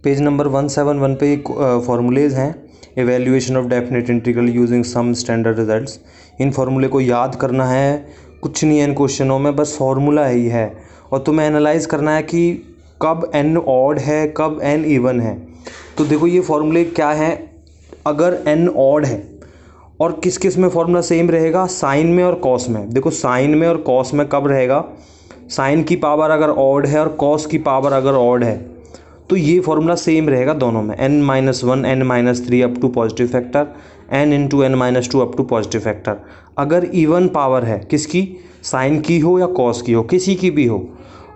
Page number 171 पे formulas हैं, evaluation of definite integral using some standard results. इन फार्मूले को याद करना है, कुछ नहीं है इन क्वेश्चनों में, बस फार्मूला ही है और तुम्हें एनालाइज करना है कि कब n ऑड है कब n इवन है। तो देखो ये फार्मूले क्या है, अगर n ऑड है और किस किस में फॉर्मूला सेम रहेगा, साइन में और कॉस में। देखो साइन में और कॉस में कब रहेगा, साइन की पावर अगर ऑड है और कॉस की पावर अगर ऑड है तो ये फॉर्मूला सेम रहेगा दोनों में, n-1 n-3 up to positive factor n into n-2 up to positive factor. अगर इवन पावर है किसकी, साइन की हो या कॉस की हो, किसी की भी हो,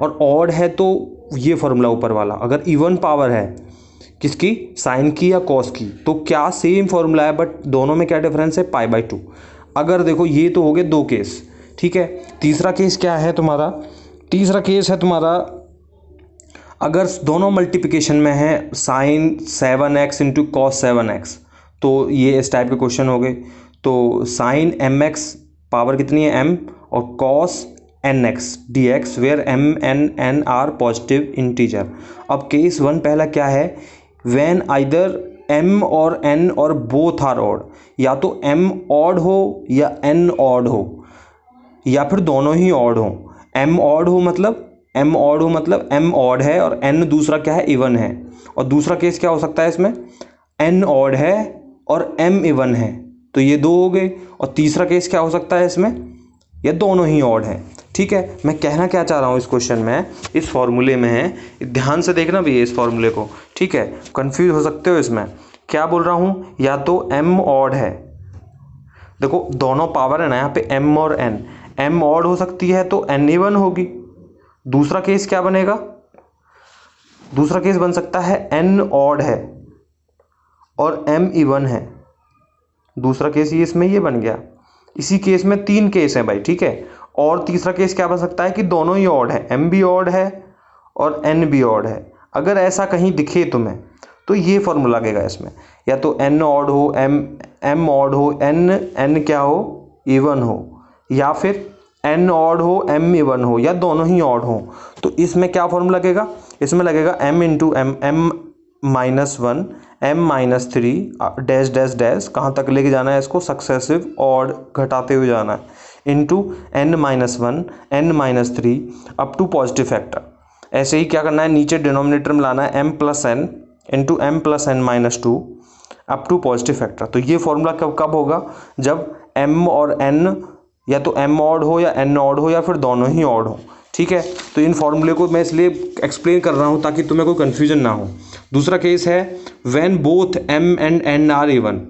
और ऑड है तो ये फॉर्मूला ऊपर वाला। अगर इवन पावर है किसकी, साइन की या कॉस की, तो क्या सेम फॉर्मूला है, बट दोनों में क्या डिफरेंस है, π/2। अगर देखो ये तो हो गए दो केस, ठीक है। तीसरा केस क्या है तुम्हारा, तीसरा केस है तुम्हारा अगर दोनों मल्टीप्लिकेशन में है sign 7x into cos 7x, तो ये इस टाइप के क्वेश्चन हो गए। तो साइन mx पावर कितनी है m और cos nx dx where m n are positive integer. अब केस 1 पहला क्या है, व्हेन आइदर m और n और बोथ आर ऑड, या तो m ऑड हो या n ऑड हो या फिर दोनों ही ऑड हो। m ऑड हो मतलब m ऑड है और n दूसरा क्या है, इवन है। और दूसरा केस क्या हो सकता है इसमें, n ऑड है और m इवन है, तो ये दो हो गए। और तीसरा केस क्या हो सकता है इसमें, ये दोनों ही ऑड है। ठीक है, मैं कहना क्या चाह रहा हूँ इस क्वेश्चन में, इस फॉर्मूले में है, ध्यान से देखना भी है इस फॉर्मूले को, ठीक है। कंफ्यूज हो सकते हो इसमें, क्या बोल रहा हूँ, या तो m ऑड है, देखो दोनों पावर है ना यहाँ पे m और n, m ऑड हो सकती है तो n इवन होगी। दूसरा केस क्या बनेगा, दूसरा केस बन सकता है n ऑड है और m इवन है। दूसरा केस ये इसमें ये बन गया। इसी केस में तीन केस हैं भाई, ठीक है। और तीसरा केस क्या बन सकता है कि दोनों ही ऑड है, m भी ऑड है और n भी ऑड है। अगर ऐसा कहीं दिखे तुम्हें तो ये फॉर्मूला लगेगा इसमें, या तो n ऑड हो, m ऑड हो, n क्या हो, इवन हो, या फिर n ऑड हो m इवन हो, या दोनों ही ऑड हो। तो इसमें क्या फॉर्मूला लगेगा, इसमें लगेगा m into m, m-1 m-3 dash dash dash, कहाँ तक लेके जाना है इसको, सक्सेसिव ऑड घटाते हुए जाना है, into n-1 n-3 up to positive factor. ऐसे ही क्या करना है, नीचे डिनोमिनेटर में लाना है m+n into m+n-2 up to positive factor. तो ये फॉर्मूला कब कब होगा, जब m और n या तो m ऑड हो या n ऑड हो या फिर दोनों ही ऑड हो, ठीक है। तो इन फॉर्मूले को मैं इसलिए एक्सप्लेन कर रहा हूँ ताकि तुम्हें कोई कन्फ्यूजन ना हो। दूसरा केस है when both m and n are even,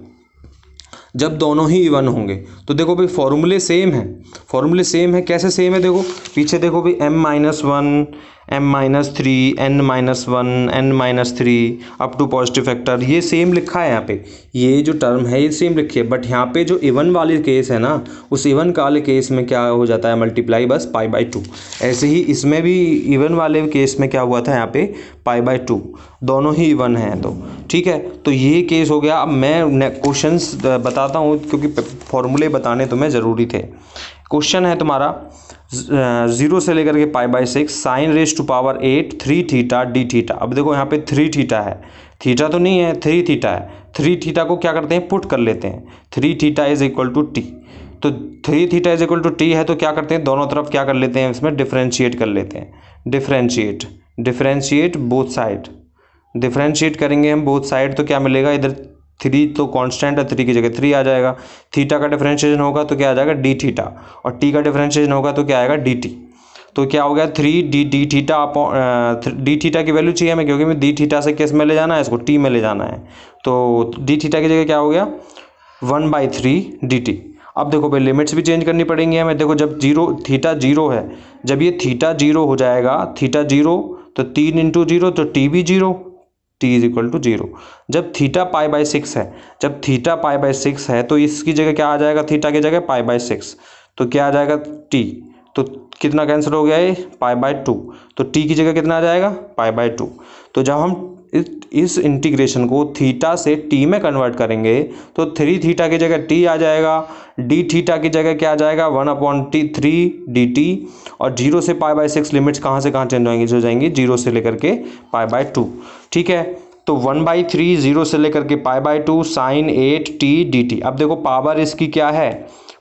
जब दोनों ही इवन होंगे। तो देखो भाई फॉर्मूले सेम है, फॉर्मूले सेम है, कैसे सेम है, देखो पीछे देखो भाई m-1 m-3 n-1 n-3 up to positive factor, ये सेम लिखा है यहाँ पे, ये जो टर्म है ये सेम लिखी है। बट यहाँ पे जो इवन वाले केस है ना, उस इवन वाले केस में क्या हो जाता है, मल्टीप्लाई बस π/2। ऐसे ही इसमें भी इवन वाले केस में क्या हुआ था, यहाँ पे π/2, दोनों ही इवन हैं, तो ठीक है। तो ये केस हो गया। अब मैं क्वेश्चंस बताता हूँ क्योंकि फॉर्मूले बताने तुम्हें ज़रूरी थे। क्वेश्चन है तुम्हारा 0 से लेकर के π/6 sine raise to power 8 3 theta d theta. अब देखो यहाँ पे 3 थीटा है, थीटा तो नहीं है, 3 थीटा है। 3 थीटा को क्या करते हैं, पुट कर लेते हैं, 3 theta is equal to T. तो 3 theta is equal to T है तो क्या करते हैं, दोनों तरफ क्या कर लेते हैं, इसमें डिफ्रेंशिएट कर लेते हैं। डिफ्रेंशिएट बोथ साइड, डिफ्रेंशिएट करेंगे हम बोथ साइड तो क्या मिलेगा, इधर 3 तो कांस्टेंट है, 3 की जगह 3 आ जाएगा। थीटा का डिफरेंशिएशन होगा तो क्या आ जाएगा, डी थीटा, और टी का डिफरेंशिएशन होगा तो क्या आएगा, डी टी। तो क्या हो गया, 3 D theta upon D theta की वैल्यू चाहिए हमें, क्योंकि मैं डी थीटा से किस में ले जाना है, इसको टी में ले जाना है। तो डी थीटा की जगह क्या हो गया, 1/3 डी टी। अब देखो भाई लिमिट्स भी चेंज करनी पड़ेंगी हमें। देखो जब थीटा जीरो है, जब ये थीटा जीरो हो जाएगा, थीटा जीरो तो 3 इंटू जीरो तो टी भी zero, T is equal to 0। जब थीटा π/6 है, जब थीटा π/6 है तो इसकी जगह क्या आ जाएगा, थीटा की जगह π/6, तो क्या आ जाएगा, टी। तो कितना कैंसिल हो गया, ये π/2, तो टी की जगह कितना आ जाएगा, π/2। तो जब हम इस इंटीग्रेशन को थीटा से टी में कन्वर्ट करेंगे तो 3 थीटा की जगह टी आ जाएगा, डी थीटा की जगह क्या आ जाएगा 1/3 डी टी, और 0 से π/6 लिमिट्स कहाँ से कहाँ चेंज होंगी, जो जाएंगी 0 से लेकर के π/2। ठीक है, तो 1/3 0 से लेकर के π/2 साइन 8t dt। अब देखो पावर इसकी क्या है,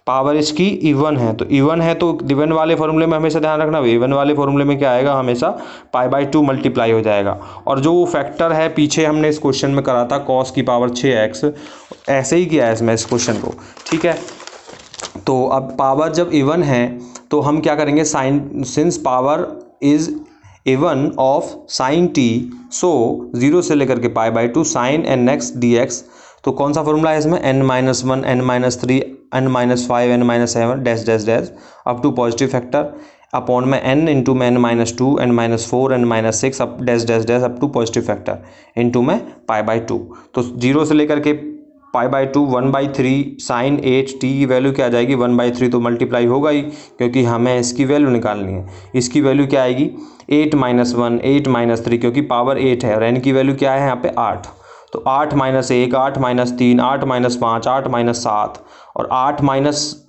पावर इसकी इवन है, तो इवन है तो इवन वाले फॉर्मूले में हमेशा ध्यान रखना, इवन वाले फॉर्मूले में क्या आएगा, हमेशा π/2 मल्टीप्लाई हो जाएगा। और जो वो फैक्टर है पीछे हमने इस क्वेश्चन में करा था cos की पावर 6x, ऐसे ही किया है इसमें इस क्वेश्चन को। ठीक है, तो अब पावर जब इवन है तो हम क्या करेंगे, sine since power is even of sine T, so 0 से लेकर के π/2 साइन nx dx। तो कौन सा फॉर्मूला है इसमें, n-1 n-3 n-5 n-7 dash dash dash up to positive factor upon में n इंटू में n-2 n-4 n-6 up dash dash dash up to positive factor into में π/2। तो 0 से लेकर के π/2 1/3 साइन 8t की वैल्यू क्या आ जाएगी 1/3, तो मल्टीप्लाई होगा ही क्योंकि हमें इसकी वैल्यू निकालनी है। इसकी वैल्यू क्या आएगी 8 - 1 8 - 3, क्योंकि पावर 8 है और n की वैल्यू क्या है यहाँ पे 8, तो 8 - 1 8 - 3 8 - 5 8 - 7 और 8 -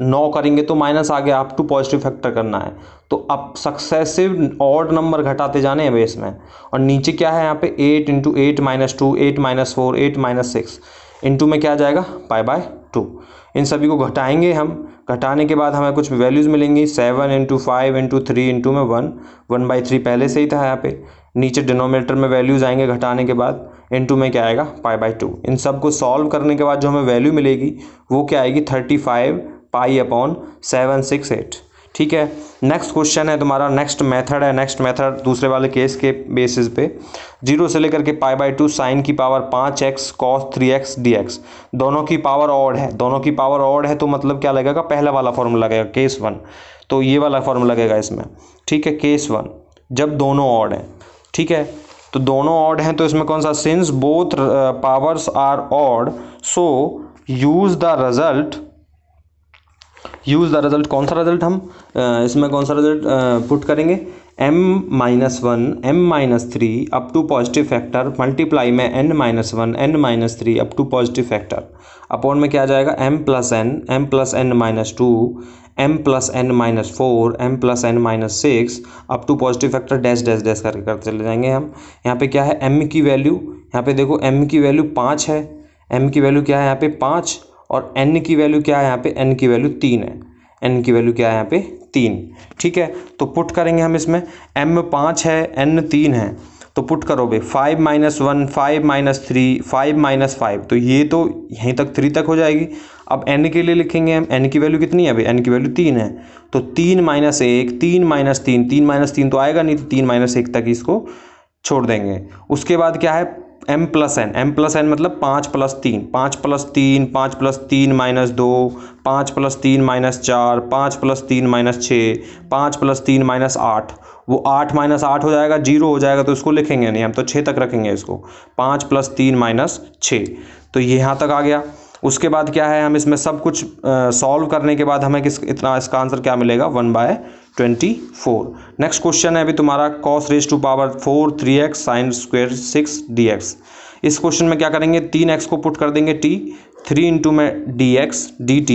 9 करेंगे तो माइनस आ गया, अप टू पॉजिटिव फैक्टर करना है। तो अब सक्सेसिव ऑड नंबर घटाते जाने हैं बेस में। और नीचे क्या है यहाँ पे 8 × 8 - 2 8 - 4 8 - 6 इंटू में क्या आ जाएगा π/2। इन सभी को घटाएंगे हम, घटाने के बाद हमें कुछ वैल्यूज़ मिलेंगी 7 × 5 × 3 इंटू में 1/3 पहले से ही था यहाँ पे। नीचे डिनोमिनेटर में वैल्यूज़ आएंगे घटाने के बाद, इंटू में क्या आएगा π/2। इन सब को सॉल्व करने के बाद जो हमें वैल्यू मिलेगी वो क्या आएगी 35 π/768। ठीक है, नेक्स्ट क्वेश्चन है तुम्हारा, नेक्स्ट मेथड है, नेक्स्ट मेथड दूसरे वाले केस के बेसिस पे 0 से लेकर के π/2 साइन की power 5x cos 3x dx। दोनों की पावर ऑड है, दोनों की पावर ऑड है तो मतलब क्या लगेगा, पहला वाला फॉर्मूला लगेगा केस 1, तो ये वाला फॉर्मूला लगेगा इसमें। ठीक है, केस 1 जब दोनों ऑड हैं। ठीक है, तो दोनों ऑड हैं तो इसमें कौन सा, since both powers are odd so use the result, कौन सा रिजल्ट हम इसमें कौन सा रिजल्ट पुट करेंगे, m-1 m-3 up to positive factor multiply में n-1 n-3 up to positive factor upon में क्या आ जाएगा m + n m+n-2 m+n-4 m+n-6 up to positive factor dash dash dash करके करते चले जाएंगे हम। यहाँ पे क्या है m की वैल्यू, यहाँ पे देखो m की वैल्यू 5 है, m की वैल्यू क्या है यहाँ पे 5, और n की वैल्यू क्या है यहाँ पे, n की वैल्यू 3 है, n की वैल्यू क्या है यहाँ पे 3। ठीक है, तो पुट करेंगे हम इसमें, m 5 है n 3 है, तो पुट करो बे 5 - 1 5 - 3 5 - 5, तो ये तो यहीं तक 3 तक हो जाएगी। अब n के लिए लिखेंगे हम, n की वैल्यू कितनी है अभी, n की वैल्यू 3 है, तो 3 - 1 3 - 3 3 - 3 तो आएगा नहीं, तो 3 - 1 तक इसको छोड़ देंगे। उसके बाद क्या है m+n मतलब 5 + 3 5 + 3 5 + 3 - 2 5 + 3 - 4 5 + 3 - 6 5 + 3 - 8, वो 8 - 8 हो जाएगा, 0 हो जाएगा तो इसको लिखेंगे नहीं हम, तो 6 तक रखेंगे इसको, 5 + 3 - 6, तो ये यहाँ तक आ गया। उसके बाद क्या है, हम इसमें सब कुछ सॉल्व करने के बाद हमें इसका आंसर क्या मिलेगा 1/24। नेक्स्ट क्वेश्चन है अभी तुम्हारा cos ⁴ 3x sin² 6 dx। इस क्वेश्चन में क्या करेंगे, 3x को पुट कर देंगे t, 3 इंटू में dx dt